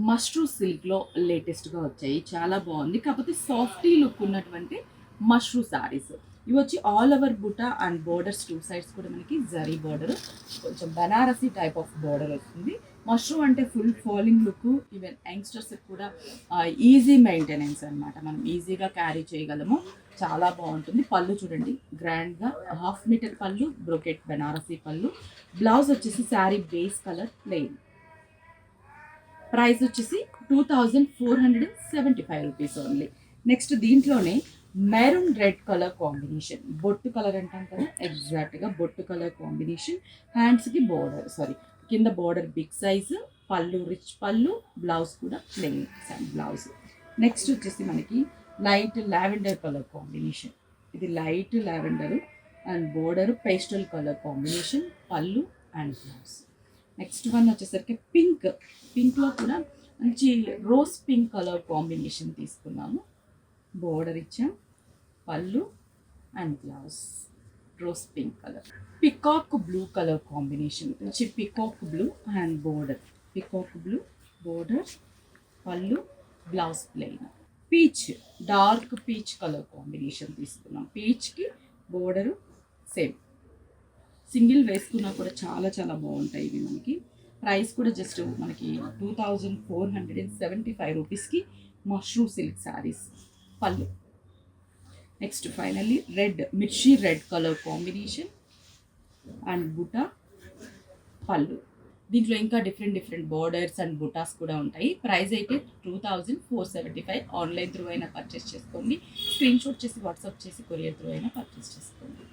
మష్రూ సిల్క్‌లో లేటెస్ట్‌గా వచ్చాయి. చాలా బావుంది. కాకపోతే సాఫ్టీ లుక్ ఉన్నటువంటి మష్రూ శారీస్. ఇవొచ్చి ఆల్ ఓవర్ బుటా అండ్ బోర్డర్స్ 2 సైడ్స్ కూడా మనకి జరీ బోర్డర్. కొంచెం బనారసి టైప్ ఆఫ్ బోర్డర్ వస్తుంది. మష్రూ అంటే ఫుల్ ఫాలింగ్ లుక్. ఈవెన్ యంగ్‌స్టర్స్‌కి కూడా ఈజీ మెయింటెనెన్స్ అనమాట. మనం ఈజీగా క్యారీ చేయగలము. చాలా బావుంటుంది. పళ్ళు చూడండి గ్రాండ్‌గా హాఫ్ మీటర్ పళ్ళు, బ్రొకెట్ బనారసి పళ్ళు. బ్లౌజ్ వచ్చేసి sari base colour plain. Price వచ్చేసి 2475 రూపీస్ ఓన్లీ. నెక్స్ట్ దీంట్లోనే మెరూన్ రెడ్ కలర్ కాంబినేషన్, బొట్టు కలర్ అంటాం కదా, ఎగ్జాక్ట్గా బొట్టు కలర్ కాంబినేషన్. హ్యాండ్స్కి బోర్డర్ సారీ కింద బోర్డర్ బిగ్ సైజు, పళ్ళు రిచ్ పళ్ళు, బ్లౌజ్ కూడా ప్లెయిన్ బ్లౌజ్. నెక్స్ట్ వచ్చేసి మనకి లైట్ లావెండర్ కలర్ కాంబినేషన్. ఇది light lavender and border pastel colour combination, పళ్ళు అండ్ బ్లౌజ్. నెక్స్ట్ వన్ వచ్చేసరికి పింక్. పింక్లో కూడా మంచి రోజ్ పింక్ కలర్ కాంబినేషన్ తీసుకున్నాము. బోర్డర్ ఇచ్చాం, పళ్ళు and blouse rose pink colour. Peacock blue colour combination, మంచి peacock blue and border. Peacock blue border, పళ్ళు, blouse plain. Peach, dark peach colour combination తీసుకున్నాం. పీచ్కి బోర్డరు సేమ్. సింగిల్ వేసుకున్నా కూడా చాలా చాలా బాగుంటాయి ఇవి మనకి. ప్రైస్ కూడా జస్ట్ మనకి 2475 రూపీస్కి మష్రూ సిల్క్ శారీస్. పళ్ళు. నెక్స్ట్ ఫైనల్లీ రెడ్, మిర్చి red colour combination and buta, పళ్ళు. దీంట్లో ఇంకా different different borders and butas కూడా ఉంటాయి. ప్రైస్ అయితే 2475. ఆన్లైన్ త్రూ అయినా పర్చేస్ చేసుకోండి. స్క్రీన్ షాట్ చేసి వాట్సాప్ చేసి కొరియర్ త్రూ అయినా పర్చేస్ చేసుకోండి.